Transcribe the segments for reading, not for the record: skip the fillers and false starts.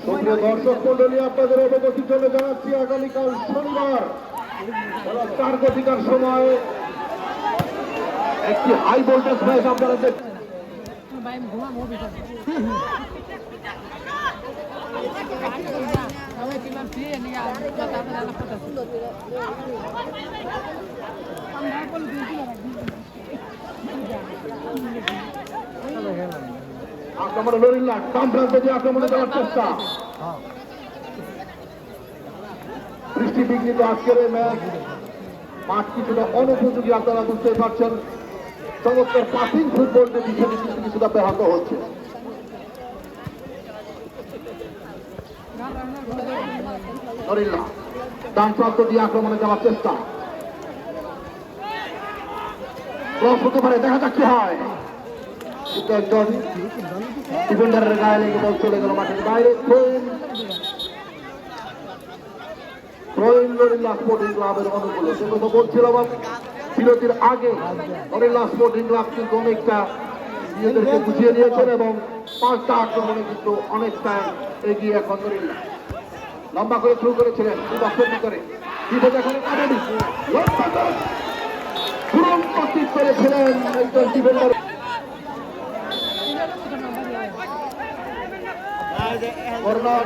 প্রিয় দর্শক মন্ডলী, আপনাদের অবগতির জন্য জানাচ্ছি আগামীকাল শনিবার 4:00 সময় একটি হাই ভোল্টেজ ম্যাচ আপনারা দেখছেন। আক্রমণ লরিল্লা ডান প্রান্ত দিয়ে আক্রমণে দেওয়ার চেষ্টা। বৃষ্টি বিঘ্নিত আজকের এই ম্যাচ, মাঠ কিছুটা অনুপযোগী, আপনারা বুঝতেই পারছেন। চমৎকার পাসিং ফুটবলটি বিষয়টি কিন্তু কিছুটা ব্যাহত হচ্ছে। লরিল্লা ডান প্রান্ত দিয়ে আক্রমণে যাওয়ার চেষ্টা, ক্রস হতে পারে, দেখা যাক কি হয়। কিন্তু একজন ডিফেন্ডারের গায়ে লেগে বল চলে গেল মাঠের বাইরে। লরিল্লা স্পোর্টিং ক্লাবের অনুকূলে সে কথা বলছিলাম বিরতির আগে। লরিল্লা স্পোর্টিং ক্লাব কিন্তু অনেকটা নিজেদেরকে বুঝিয়ে নিয়েছেন এবং 5টা আক্রমণে কিন্তু অনেকটা এগিয়ে এখন লরিল্লা। লম্বা করে শুরু করেছিলেন বক্সের ভিতরে, করেছিলেন একজন ডিফেন্ডার। কর্নার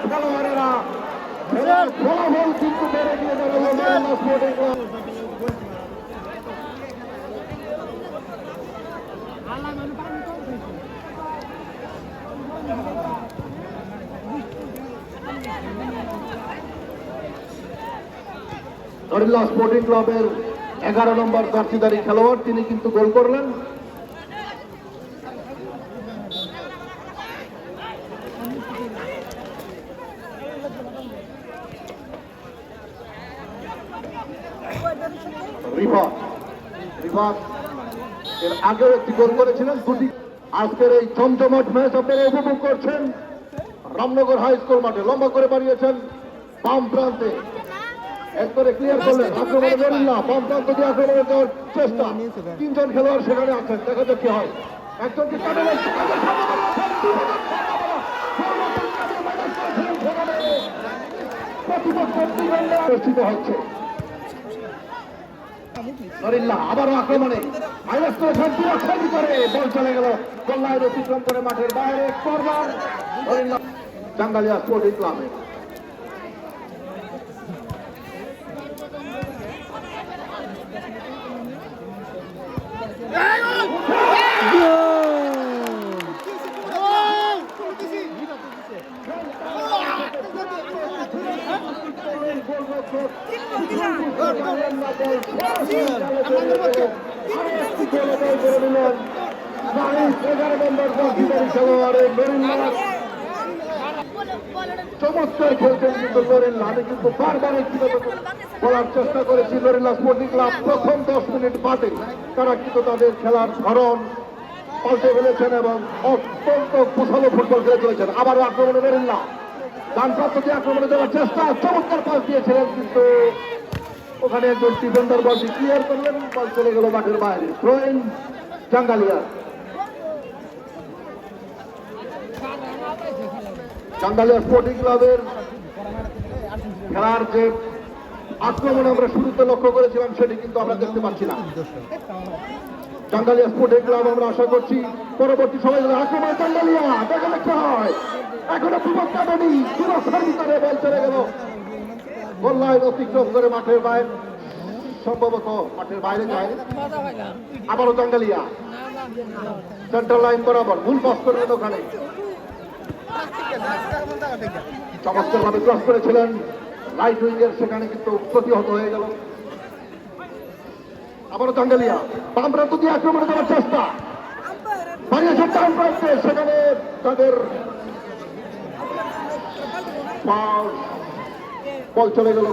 খেলোয়াড়েরা ফলাফল কিন্তু বেড়ে দিয়ে দাঁড়ালো স্পোর্টিং ক্লাব। লরিল্লা স্পোর্টিং ক্লাবের 11 নম্বর জার্সিধারী খেলোয়াড়, তিনি কিন্তু গোল করলেন। রিভার এর আগেও একটি গোল করেছিলেন। দুটি আজকের এই জমজমাট ম্যাচ আপনারা উপভোগ করছেন রামনগর হাই স্কুল মাঠে। লম্বা করে বাড়িয়েছেন বাম প্রান্তে, একবারে ক্লিয়ার করলেন। আক্রমণে লরিল্লা বাম প্রান্ত দিয়ে আক্রমণে যাওয়ার চেষ্টা। 3 জন খেলোয়াড় সেখানে আছেন, দেখা যাক কি হয়। একজনকে প্রতিপক্ষ হচ্ছে। লরিল্লা আবারও আক্রমণে মাইনাস করে বল চলে গেল গোল্লায় অতিক্রম করে মাঠের বাইরে। কর্নার লরিল্লা জাঙ্গালিয়া স্পোর্টিং ক্লাবে। চমৎকার খেলছেন কিন্তু লরিল্লা। আমি কিন্তু বারবার বলার চেষ্টা করেছি, লরিল্লা স্পোর্টিং ক্লাব প্রথম 10 মিনিট বাদে তারা কিন্তু তাদের খেলার ধরন পাল্টে ফেলেছেন এবং অত্যন্ত কুশল ফুটবল খেলে চলেছেন। আবারও আক্রমণে লরিল্লা ডান প্রান্ত দিয়ে আক্রমণে যাওয়ার চেষ্টা, চমৎকার পাস দিয়েছিলেন কিন্তু ওখানে একজন ডিফেন্ডার বলটি ক্লিয়ার করলেন, বল চলে গেল মাঠের বাইরে। থ্রোইন জাঙ্গালিয়া। জাঙ্গালিয়া স্পোর্টিং ক্লাবের খেলার যে আক্রমণ আমরা শুরুতে লক্ষ্য করেছিলাম সেটি কিন্তু আমরা দেখতে পাচ্ছি না। জাঙ্গালিয়া স্পোর্টিং ক্লাব আমরা আশা করছি পরবর্তী সময় আক্রমণ জাঙ্গালিয়া, দেখা দেখতে হয়। এখনো বিপক্ষা বডি সুরক্ষার ভিতরে বল চলে গেল গোল লাইন অতিক্রম করে মাঠের বাইরে, সম্ভবত মাঠের বাইরে যায়। আবারও জাঙ্গালিয়া সেন্টার লাইন বরাবর ভুল পাস করলেন, ওখানে চমৎকার ভাবে ক্রস করেছিলেন রাইট উইঙ্গের, সেখানে কিন্তু প্রতিহত হয়ে গেল। আবারও জাঙ্গালিয়া বাম প্রান্ত দিয়ে আক্রমণে যাওয়ার চেষ্টা, বাড়িয়েছে ডান প্রান্তে, সেখানে তাদের বল চলে গেল।